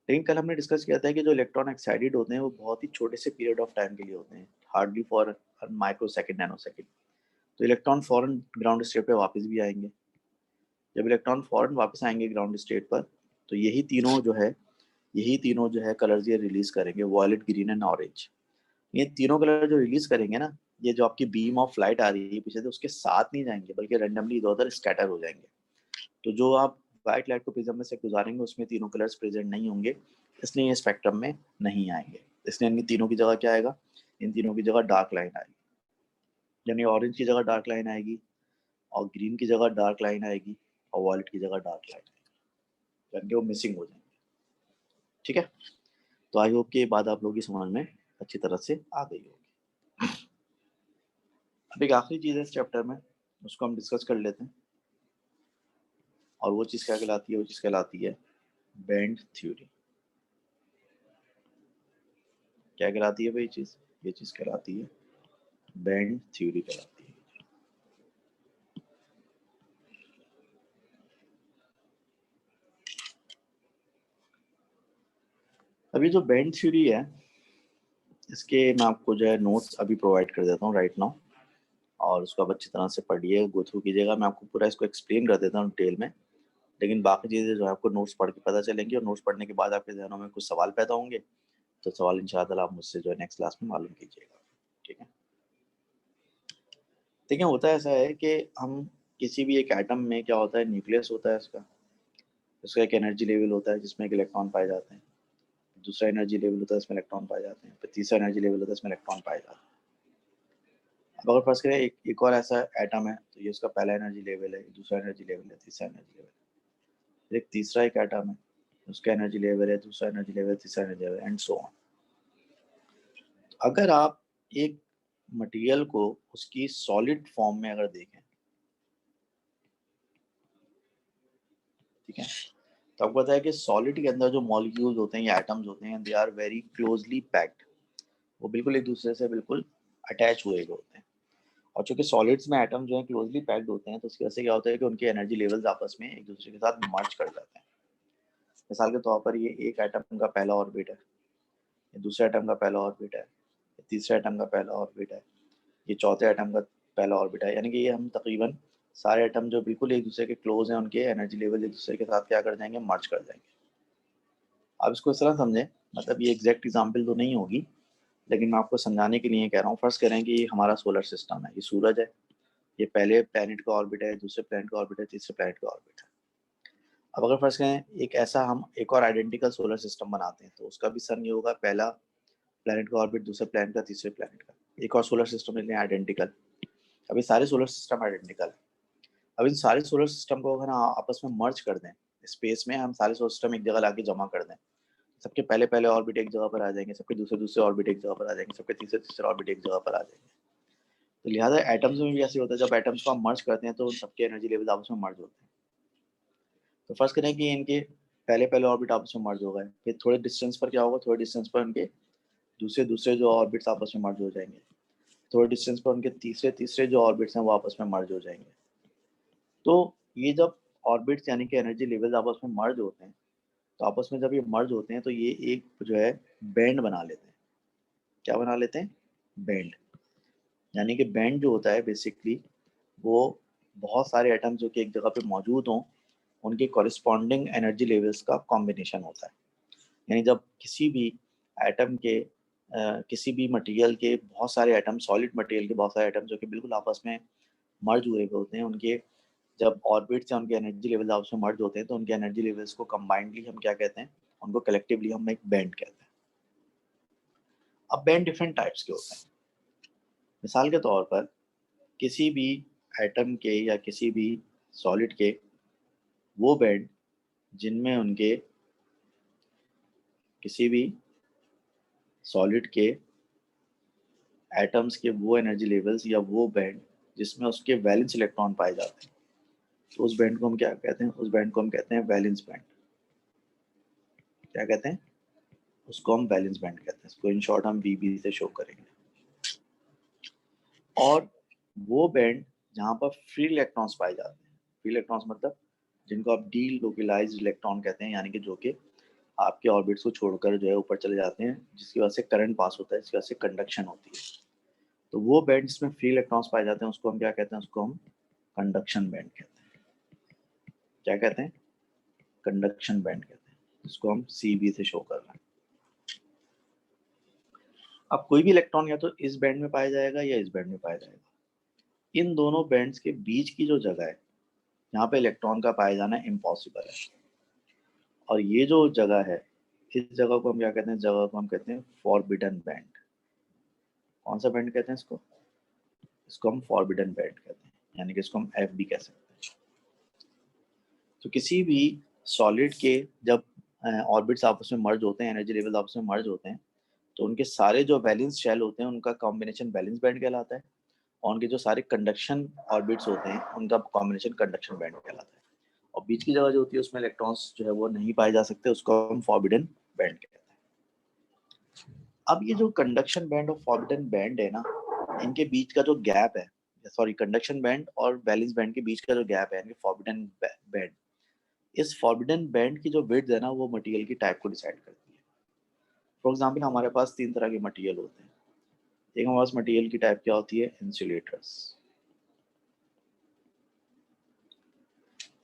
लेकिन कल हमने डिस्कस किया था कि जो इलेक्ट्रॉन एक्साइटेड होते हैं वो बहुत ही छोटे से पीरियड ऑफ टाइम के लिए होते हैं, hardly for micro second, nano second. तो इलेक्ट्रॉन फॉरन ग्राउंड स्टेट पे वापस भी आएंगे। जब इलेक्ट्रॉन फॉरन वापस आएंगे ग्राउंड स्टेट पर, तो यही तीनों जो है कलर्स ये रिलीज करेंगे, वॉयलेट, ग्रीन एंड ऑरेंज। ये तीनों कलर जो रिलीज करेंगे ना, ये जो आपकी बीम ऑफ लाइट आ रही है पीछे से उसके साथ नहीं जाएंगे, बल्कि रैंडमली इधर उधर स्कैटर हो जाएंगे। तो जो आप व्हाइट लाइट को प्रिज्म में से गुजारेंगे उसमें तीनों कलर्स प्रेजेंट नहीं होंगे, इसलिए ये स्पेक्ट्रम में नहीं आएंगे। इसलिए इनकी तीनों की जगह क्या आएगा? इन तीनों की जगह डार्क लाइन आएगी, यानी ऑरेंज की जगह डार्क लाइन आएगी, और ग्रीन की जगह डार्क लाइन आएगी, और वॉयलेट की जगह डार्क लाइन आएगी, यानी वो मिसिंग हो जाएंगे। ठीक है, तो आई होप कि ये बात आप लोगों की समझ में अच्छी तरह से आ गई होगी। अब एक आखिरी चीज़ है इस चैप्टर में, उसको हम डिस्कस कर लेते हैं, और वो चीज़ क्या कहलाती है? वो चीज़ कहलाती है बैंड थ्योरी। क्या कहलाती है भाई चीज? ये चीज कहलाती है बैंड थ्योरी कहलाती है। अभी जो बैंड थ्योरी है इसके मैं आपको जो है नोट्स अभी प्रोवाइड कर देता हूँ राइट नाउ, और उसको आप अच्छी तरह से पढ़िए, गो थ्रू कीजिएगा। मैं आपको पूरा इसको एक्सप्लेन कर देता हूँ डिटेल में, लेकिन बाकी चीज़ें जो है आपको नोट्स पढ़ के पता चलेंगी, और नोट्स पढ़ने के बाद आपके जहनों में कुछ सवाल पैदा होंगे, तो सवाल इंशाअल्लाह आप मुझसे जो है नेक्स्ट क्लास में मालूम कीजिएगा। ठीक है, देखिए होता ऐसा है कि हम किसी भी एक एटम में क्या होता है, न्यूक्लियस होता है इसका, उसका एक एनर्जी लेवल होता है जिसमें एक इलेक्ट्रॉन पाए जाते हैं, दूसरा एनर्जी लेवल होता है इसमें इलेक्ट्रॉन पाए जाते हैं, फिर तीसरा एनर्जी लेवल होता है इसमें इलेक्ट्रॉन पाए जाते हैं। अब अगर फर्स्ट करें एक और ऐसा एटम है, तो ये उसका पहला एनर्जी लेवल है, दूसरा एनर्जी लेवल है, तीसरा एनर्जी लेवल है। फिर एक तीसरा एक एटम है, उसका एनर्जी लेवल है, दूसरा एनर्जी लेवल, तीसरा energy level, and so on. अगर आप एक मटेरियल को उसकी सॉलिड फॉर्म में अगर देखें, ठीक है, तो आपको पता है कि सॉलिड के अंदर जो मॉलिक्यूल्स होते हैं या एटम्स होते हैं, they are very closely packed, वो बिल्कुल एक दूसरे से बिल्कुल अटैच हुए होते हैं। और चूंकि सॉलिड्स में एटम जो है क्लोजली पैक्ड होते हैं, तो उसकी वजह से क्या होता है कि उनके एनर्जी लेवल्स आपस में एक दूसरे के साथ मर्ज कर जाते हैं। मिसाल के तौर पर ये एक एटम का पहला ऑर्बिट है, ये दूसरे एटम का पहला ऑर्बिट है, ये तीसरे एटम का पहला ऑर्बिट है, ये चौथे एटम का पहला ऑर्बिट है। यानी कि ये हम तकरीबन सारे एटम जो बिल्कुल एक दूसरे के क्लोज हैं, उनके एनर्जी लेवल एक दूसरे के साथ क्या कर जाएंगे, मर्ज कर जाएंगे। आप इसको इस तरह समझें, मतलब ये एग्जैक्ट एग्जाम्पल तो नहीं होगी, लेकिन मैं आपको समझाने के लिए कह रहा हूँ। फर्स्ट करें कि ये हमारा सोलर सिस्टम है, ये सूरज है, ये पहले प्लैनेट का ऑर्बिट है, दूसरे प्लैनेट का ऑर्बिट है, तीसरे प्लैनेट का ऑर्बिट है। अब अगर फर्स्ट करें एक ऐसा हम एक और आइडेंटिकल सोलर सिस्टम बनाते हैं, तो उसका भी सन ये होगा, पहला प्लैनेट का ऑर्बिट, दूसरे प्लैनेट का, तीसरे प्लैनेट का। एक और सोलर सिस्टम लेते हैं आइडेंटिकल। अभी सारे सोलर सिस्टम आइडेंटिकल है। अब इन सारे सोलर सिस्टम को अगर हम आपस में मर्ज कर दें, स्पेस में हम सारे सोलर सिस्टम एक जगह लाके जमा कर दें, सबके पहले पहले ऑर्बिट एक जगह पर आ जाएंगे, सबके दूसरे दूसरे ऑर्बिट एक जगह पर आ जाएंगे, सबके तीसरे तीसरे ऑर्बिट एक जगह पर आ जाएंगे। तो लिहाजा एटम्स में भी ऐसे होता है, जब एटम्स को हम मर्ज करते हैं तो सबके एनर्जी लेवल आपस में मर्ज होते हैं। तो फर्स्ट करें कि इनके पहले पहले ऑर्बिट आपस में मर्ज हो गए, फिर थोड़े डिस्टेंस पर क्या होगा, थोड़े डिस्टेंस पर इनके दूसरे दूसरे जो ऑर्बिट्स आपस में मर्ज हो जाएंगे, थोड़े डिस्टेंस पर उनके तीसरे तीसरे जो ऑर्बिट्स हैं वो आपस में मर्ज हो जाएंगे। तो ये जब ऑर्बिट्स यानी कि एनर्जी लेवल्स आपस में मर्ज होते हैं, तो आपस में जब ये मर्ज होते हैं तो ये एक जो है बैंड बना लेते हैं। क्या बना लेते हैं? बैंड। यानी कि बैंड जो होता है बेसिकली वो बहुत सारे एटम्स जो कि एक जगह पे मौजूद हों, उनके कॉरिस्पॉन्डिंग एनर्जी लेवल्स का कॉम्बिनेशन होता है। यानी जब किसी भी एटम के किसी भी मटेरियल के बहुत सारे एटम, सॉलिड मटेरियल के बहुत सारे एटम जो कि बिल्कुल आपस में मर्ज हुए होते हैं, उनके जब ऑर्बिट्स या उनके एनर्जी लेवल्स आपस में मर्ज होते हैं, तो उनके एनर्जी लेवल्स को कंबाइंडली हम क्या कहते हैं, उनको कलेक्टिवली हम एक बैंड कहते हैं। अब बैंड डिफरेंट टाइप्स के होते हैं। मिसाल के तौर पर किसी भी एटम के या किसी भी सॉलिड के वो बैंड जिनमें उनके किसी भी सॉलिड के एटम्स के वो एनर्जी लेवल्स या वो बैंड जिसमें उसके वैलेंस इलेक्ट्रॉन पाए जाते हैं, तो उस बैंड को हम क्या कहते हैं? उस बैंड को हम कहते हैं वैलेंस बैंड। क्या कहते हैं? उसको हम वैलेंस बैंड कहते हैं। इसको इन शॉर्ट हम वीबी से शो करेंगे। और वो बैंड जहाँ पर फ्री इलेक्ट्रॉन्स पाए जाते हैं, फ्री इलेक्ट्रॉन्स मतलब जिनको आप डी लोकलाइज्ड इलेक्ट्रॉन कहते हैं, यानी कि जो कि आपके ऑर्बिट्स को छोड़कर जो है ऊपर चले जाते हैं, जिसकी वजह से करंट पास होता है, जिसकी वजह से कंडक्शन होती है। तो वो बैंड जिसमें फ्री इलेक्ट्रॉन्स पाए जाते हैं उसको हम क्या कहते हैं? उसको हम कंडक्शन बैंड कहते हैं। क्या कहते हैं? कंडक्शन बैंड कहते हैं। इसको हम सीबी से शो कर रहे हैं। अब कोई भी इलेक्ट्रॉन या तो इस बैंड में पाया जाएगा या इस बैंड में पाया जाएगा। इन दोनों बैंड्स के बीच की जो जगह है यहाँ पे इलेक्ट्रॉन का पाया जाना इम्पॉसिबल है। और ये जो जगह है, इस जगह को हम क्या कहते हैं? जगह को हम कहते हैं फॉरबिडन बैंड। कौन सा बैंड कहते हैं इसको? इसको हम फॉरबिडन बैंड कहते हैं, यानी कि इसको हम एफ भी कह सकते हैं। तो किसी भी सॉलिड के जब ऑर्बिट्स आपस में मर्ज होते हैं, एनर्जी लेवल आपस में मर्ज होते हैं, तो उनके सारे जो वैलेंस शेल होते हैं उनका कॉम्बिनेशन वैलेंस बैंड कहलाता है, और उनके जो सारे कंडक्शन ऑर्बिट्स होते हैं उनका कॉम्बिनेशन कंडक्शन बैंड कहलाता है। और बीच की जगह जो होती है उसमें इलेक्ट्रॉन्स जो है वो नहीं पाए जा सकते, उसको हम फॉरबिडन बैंड कहते हैं। अब ये जो कंडक्शन बैंड और फॉरबिडन बैंड है ना, इनके बीच का जो गैप है, सॉरी कंडक्शन बैंड और वैलेंस बैंड के बीच का जो गैप है, फॉरबिडन बैंड, इस फॉरबिडन बैंड की जो विड्थ है ना, वो मटेरियल की टाइप को डिसाइड करती है। फॉर एग्जाम्पल हमारे पास 3 तरह के मटेरियल होते हैं। एक हमारे पास मटेरियल की टाइप क्या होती है, इंसुलेटर्स।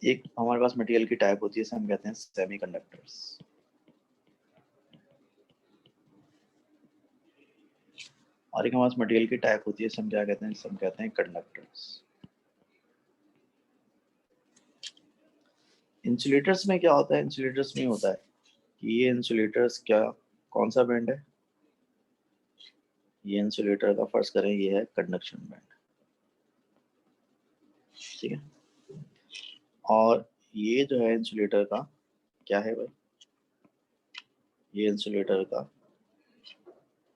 एक हमारे पास मटेरियल की टाइप होती है, हम कहते हैं सेमीकंडक्टर्स। और एक हमारे पास मटेरियल की टाइप होती है, हम क्या कहते हैं, हम कहते हैं कंडक्टर्स। इंसुलेटर्स में क्या होता है, इंसुलेटर्स में होता है कि ये इंसुलेटर्स क्या, कौन सा बैंड है, ये इंसुलेटर का फर्ज करें ये है कंडक्शन बैंड, ठीक है। और ये जो है इंसुलेटर का क्या है भाई, ये इंसुलेटर का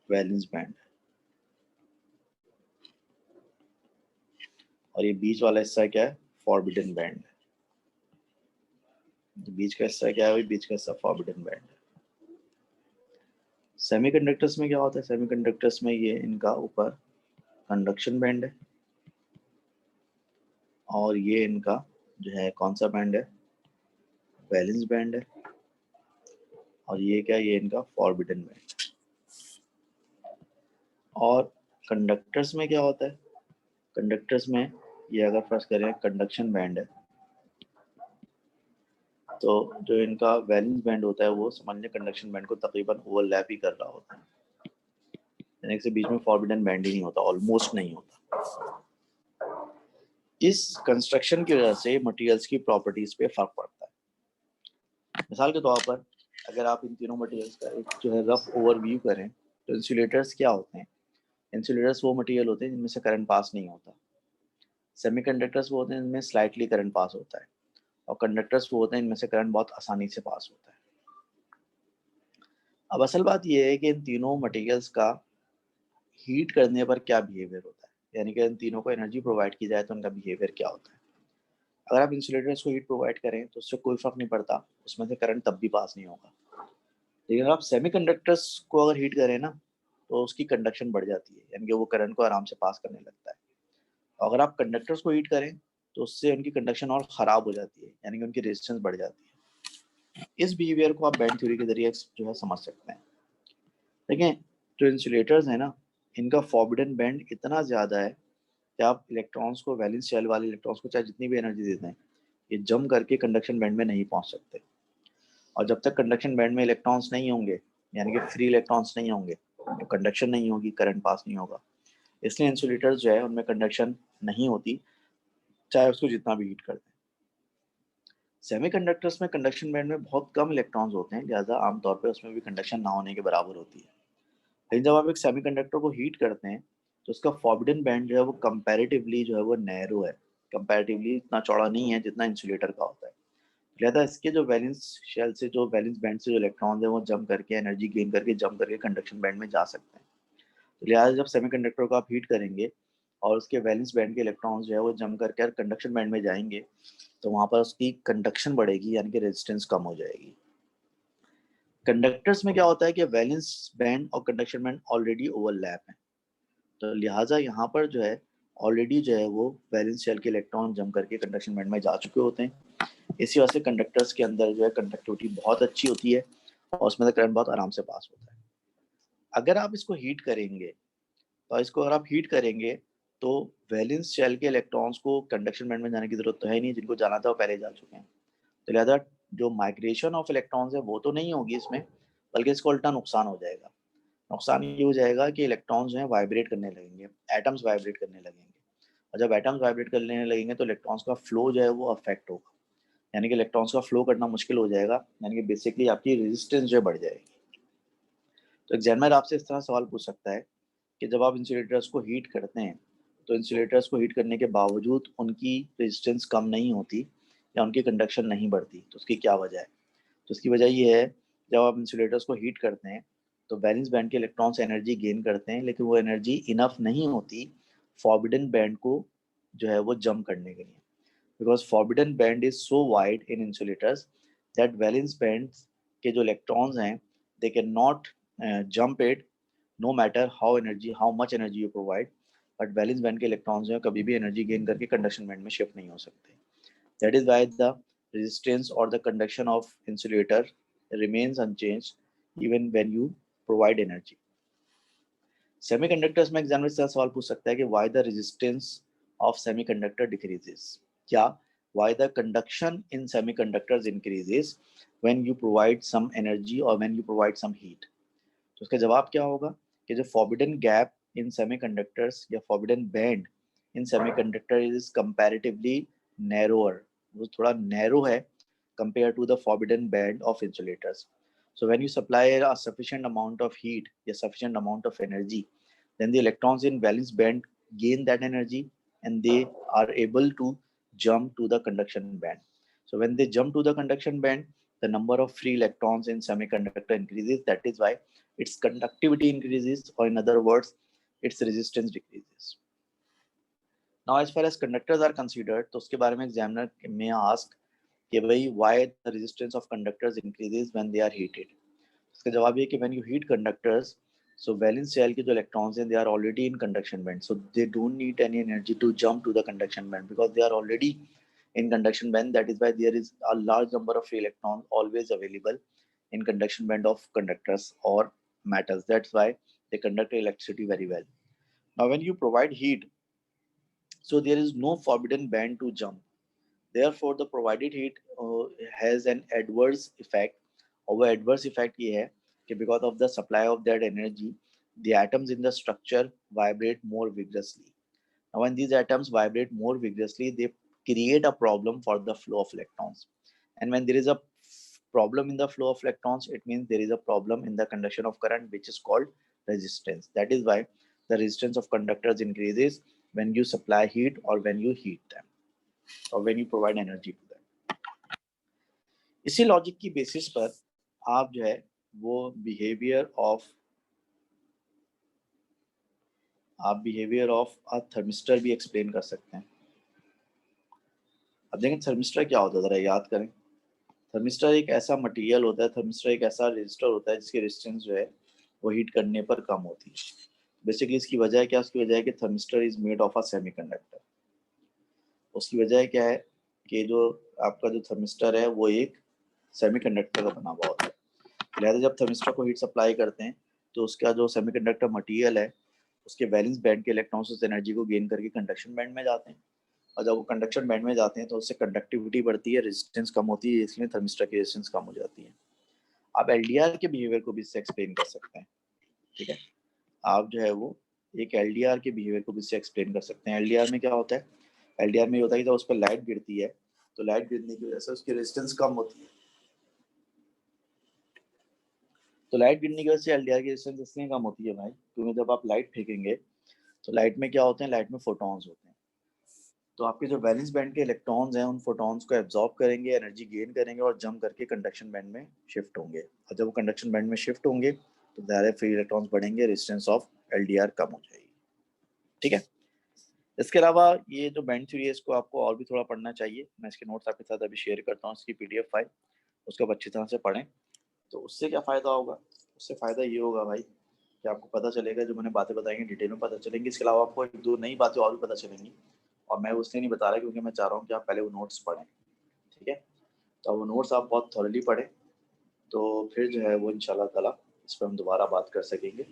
वैलेंस बैंड है। और ये बीच वाला हिस्सा क्या है, फॉरबिडन बैंड है। बीच का हिस्सा क्या है भाई, बीच का हिस्सा फॉरबिडन बैंड है। सेमीकंडक्टर्स में क्या होता है, सेमीकंडक्टर्स में ये इनका ऊपर कंडक्शन बैंड है और ये इनका जो है कौन सा बैंड है, वैलेंस बैंड है। और ये क्या, ये इनका फॉरबिडन बैंड। और कंडक्टर्स में क्या होता है, कंडक्टर्स में ये अगर फर्ज करें कंडक्शन बैंड है, तो जो इनका वैलेंस बैंड होता है वो समझ लें कंडक्शन बैंड को तकरीबन ओवरलैप ही कर रहा होता है, यानी कि बीच में फॉरबिडन बैंड ही नहीं होता, ऑलमोस्ट नहीं होता। इस कंस्ट्रक्शन की वजह से मटेरियल्स की प्रॉपर्टीज पे फर्क पड़ता है। मिसाल के तौर पर अगर आप इन तीनों मटेरियल्स का एक जो है रफ ओवरव्यू करें, तो इंसुलेटर्स क्या होते हैं, इंसुलेटर्स वो मटेरियल होते हैं जिनमें से करंट पास नहीं होता। सेमीकंडक्टर्स वो होते हैं जिनमें स्लाइटली करंट पास होता है। और कंडक्टर्स वो होते हैं इनमें से करंट बहुत आसानी से पास होता है। अब असल बात यह है कि इन तीनों मटेरियल्स का हीट करने पर क्या बिहेवियर होता है, यानी कि इन तीनों को एनर्जी प्रोवाइड की जाए तो उनका बिहेवियर क्या होता है। अगर आप इंसुलेटर्स को हीट प्रोवाइड करें तो उससे कोई फर्क नहीं पड़ता, उसमें से करंट तब भी पास नहीं होगा। लेकिन अगर आप सेमीकंडक्टर्स को अगर हीट करें ना, तो उसकी कंडक्शन बढ़ जाती है, यानी कि वो करंट को आराम से पास करने लगता है। अगर आप कंडक्टर्स को हीट करें तो उससे उनकी कंडक्शन और ख़राब हो जाती है, यानी कि उनकी रेजिस्टेंस बढ़ जाती है। इस बिहेवियर को आप बैंड थ्योरी के जरिए जो है समझ सकते हैं। देखें, जो इंसुलेटर्स हैं ना, इनका फॉरबिडन बैंड इतना ज़्यादा है कि आप इलेक्ट्रॉन्स को, वैलेंस शेल वाले इलेक्ट्रॉन्स को चाहे जितनी भी एनर्जी देते हैं, ये जम करके कंडक्शन बैंड में नहीं पहुंच सकते। और जब तक कंडक्शन बैंड में इलेक्ट्रॉन्स नहीं होंगे, यानी कि फ्री इलेक्ट्रॉन्स नहीं होंगे, तो कंडक्शन नहीं होगी, करंट पास नहीं होगा। इसलिए इंसुलेटर्स जो है उनमें कंडक्शन नहीं होती, चाहे उसको जितना भी हीट कर दें। सेमीकंडक्टर्स में कंडक्शन बैंड में बहुत कम इलेक्ट्रॉन्स होते हैं, लिहाजा आमतौर पर उसमें भी कंडक्शन ना होने के बराबर होती है। लेकिन जब आप एक सेमीकंडक्टर को हीट करते हैं तो उसका फॉरबिडन बैंड जो है वो कंपैरेटिवली जो है वो नैरो है, कंपैरेटिवली इतना चौड़ा नहीं है जितना इंसुलेटर का होता है। लिहाजा इसके जो वैलेंस शेल से, जो वैलेंस बैंड से जो इलेक्ट्रॉन है वो जम करके एनर्जी गेन करके जम करके कंडक्शन बैंड में जा सकते हैं। तो लिहाजा जब सेमीकंडक्टर को आप हीट करेंगे और उसके वैलेंस बैंड के इलेक्ट्रॉन्स जो है वो जम करके कंडक्शन बैंड में जाएंगे, तो वहां पर उसकी कंडक्शन बढ़ेगी, यानी कि रेजिस्टेंस कम हो जाएगी। कंडक्टर्स में क्या होता है कि वैलेंस बैंड और कंडक्शन बैंड ऑलरेडी ओवरलैप है, तो लिहाजा यहाँ पर जो है ऑलरेडी जो है वो वैलेंस शेल के इलेक्ट्रॉन जम करके कंडक्शन बैंड में जा चुके होते हैं। इसी वजह से कंडक्टर्स के अंदर जो है कंडक्टिविटी बहुत अच्छी होती है और उसमें करंट बहुत आराम से पास होता है। अगर आप इसको हीट करेंगे, तो इसको अगर आप हीट करेंगे तो वैलेंस शेल के इलेक्ट्रॉन्स को कंडक्शन बैंड में जाने की जरूरत तो है नहीं, जिनको जाना था वो पहले जा चुके हैं। तो लिहाजा जो माइग्रेशन ऑफ इलेक्ट्रॉन्स है वो तो नहीं होगी इसमें, बल्कि इसको उल्टा नुकसान हो जाएगा। नुकसान ये हो जाएगा कि इलेक्ट्रॉन्स जो है वाइब्रेट करने लगेंगे, एटम्स वाइब्रेट करने लगेंगे। और जब एटम्स वाइब्रेट करने लगेंगे तो इलेक्ट्रॉन्स का फ्लो जो है वो अफेक्ट होगा, यानी कि इलेक्ट्रॉन्स का फ्लो करना मुश्किल हो जाएगा, यानी कि बेसिकली आपकी रेजिस्टेंस जो है बढ़ जाएगी। तो एग्जामिनर आपसे इस तरह सवाल पूछ सकता है कि जब आप इंसुलेटर्स को हीट करते हैं तो इंसुलेटर्स को हीट करने के बावजूद उनकी रेजिस्टेंस कम नहीं होती या उनकी कंडक्शन नहीं बढ़ती, तो उसकी क्या वजह है। तो उसकी वजह ये है, जब आप इंसुलेटर्स को हीट करते हैं तो वैलेंस बैंड के इलेक्ट्रॉन्स एनर्जी गेन करते हैं, लेकिन वो एनर्जी इनफ नहीं होती फॉरबिडन बैंड को जो है वो जम करने के लिए, because forbidden band is so wide in insulators that valence band के जो इलेक्ट्रॉन्स हैं they can not jump it no matter how much energy you provide, but valence band के इलेक्ट्रॉन्स जो है कभी भी एनर्जी गेन करके कंडक्शन बैंड में शिफ्ट नहीं हो सकते. That is why the resistance or the conduction of insulator remains unchanged even when you provide energy. Semiconductors में एग्जाम में सवाल पूछ सकता है कि why the resistance of semiconductor decreases, क्या why the conduction in semiconductors increases when you provide some energy or when you provide some heat. तो उसका जवाब क्या होगा कि जो forbidden gap in semiconductors या forbidden band in semiconductor is comparatively narrower, वो थोड़ा narrow है compared to the forbidden band of insulators. So when you supply a sufficient amount of heat, a sufficient amount of energy, then the electrons in valence band gain that energy and they are able to jump to the conduction band. So when they jump to the conduction band, the number of free electrons in semiconductor increases. That is why its conductivity increases, or in other words, its resistance decreases. Now as far as conductors are considered, तो उसके बारे में examiner may ask कि भाई why the resistance of conductors increases when they are heated. इसका जवाब ये कि when you heat conductors, so valence shell के जो electrons हैं they are already in conduction band, so they don't need any energy to jump to the conduction band because they are already in conduction band. That is why there is a large number of free electrons always available in conduction band of conductors or metals. That's why they conduct electricity very well. Now when you provide heat, so there is no forbidden band to jump. Therefore the provided heat has an adverse effect. Our adverse effect ये है कि because of the supply of that energy, the atoms in the structure vibrate more vigorously. Now when these atoms vibrate more vigorously, they create a problem for the flow of electrons. And when there is a problem in the flow of electrons, it means there is a problem in the conduction of current, which is called resistance. That is why the resistance of conductors increases when you supply heat or when you heat them, or when you provide energy to them. इसी logic की basis पर आप जो है वो behaviour of a thermistor भी explain कर सकते हैं. अब देखें थर्मिस्टर क्या होता है, जरा याद करें. थर्मिस्टर एक ऐसा मटेरियल होता है, थर्मिस्टर एक ऐसा रेजिस्टर होता है जिसकी रेजिस्टेंस जो है वो हीट करने पर कम होती है. बेसिकली इसकी वजह क्या, उसकी वजह है कि thermistor is made of a semiconductor. उसकी वजह क्या है कि जो आपका जो थर्मिस्टर है वो एक सेमीकंडक्टर का बना हुआ होता है. लिहाजा जब थर्मिस्टर को हीट सप्लाई करते हैं तो उसका जो सेमीकंडक्टर मटेरियल है उसके वैलेंस बैंड के इलेक्ट्रॉन्स उस एनर्जी को गेन करके कंडक्शन बैंड में जाते हैं, और जब वो कंडक्शन बैंड में जाते हैं तो उससे कंडक्टिविटी बढ़ती है, रेजिस्टेंस कम होती है, इसलिए थर्मिस्टर की रेजिस्टेंस कम हो जाती है. आप एलडीआर के बिहेवियर को भी इससे एक्सप्लेन कर सकते हैं. ठीक है, आप जो है वो एक एलडीआर के बिहेवियर को भी इससे एक्सप्लेन कर सकते हैं. एलडीआर में क्या होता है, एलडीआर में ये होता है कि जब उस पर लाइट गिरती है तो लाइट गिरने की वजह से उसकी रेजिस्टेंस कम होती है. तो लाइट गिरने की वजह से एलडीआर की रेजिस्टेंस इसलिए कम होती है भाई, क्योंकि जब आप लाइट फेंकेंगे तो लाइट में क्या होते हैं, लाइट में फोटॉन्स होते हैं. तो आपके जो वैलेंस बैंड के इलेक्ट्रॉन्स हैं उन फोटॉन्स को एब्जॉर्ब करेंगे, एनर्जी गेन करेंगे और जंप करके कंडक्शन बैंड में शिफ्ट होंगे. और जब वो कंडक्शन बैंड में शिफ्ट होंगे तो ज़्यादा फ्री इलेक्ट्रॉन्स बढ़ेंगे, रेजिस्टेंस ऑफ एलडीआर कम हो जाएगी. ठीक है, इसके अलावा ये जो बैंड थ्योरी है इसको आपको और भी थोड़ा पढ़ना चाहिए. मैं इसके नोट्स आपके साथ अभी शेयर करता हूँ, इसकी पीडीएफ फाइल, उसको आप अच्छी तरह से पढ़ें. तो उससे क्या फ़ायदा होगा, उससे फ़ायदा ये होगा भाई कि आपको पता चलेगा, जो मैंने बातें बताएंगी डिटेल में पता चलेंगी. इसके अलावा आपको एक दो नई बातें और भी पता चलेंगी, और मैं उससे नहीं बता रहा क्योंकि मैं चाह रहा हूँ कि आप पहले वो नोट्स पढ़ें. ठीक है, तो वो नोट्स आप बहुत थॉरली पढ़ें, तो फिर जो है वो इंशाल्लाह ताला इस पर हम दोबारा बात कर सकेंगे.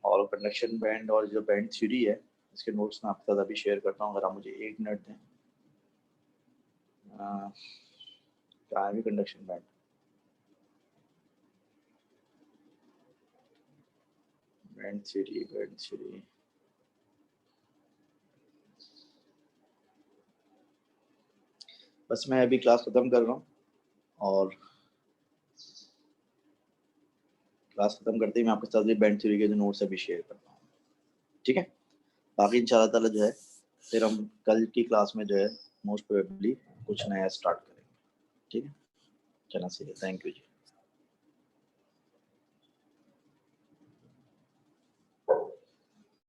और कंडक्शन बैंड और जो बैंड थ्योरी है इसके नोट्स मैं आपके साथ अभी शेयर करता हूँ. अगर आप मुझे 1 मिनट दें. कहाँ है भी कंडक्शन बैंड, बैंड थ्योरी बस मैं अभी क्लास ख़त्म कर रहा हूँ, और क्लास ख़त्म करते ही मैं आपके साथ बैंड थ्योरी के जो नोट्स अभी शेयर करता हूँ. ठीक है, बाकी इंशाल्लाह ताला जो है फिर हम कल की क्लास में जो है मोस्ट प्रोबेबली कुछ नया स्टार्ट करेंगे. ठीक है, चलना सही है. Thank you ji.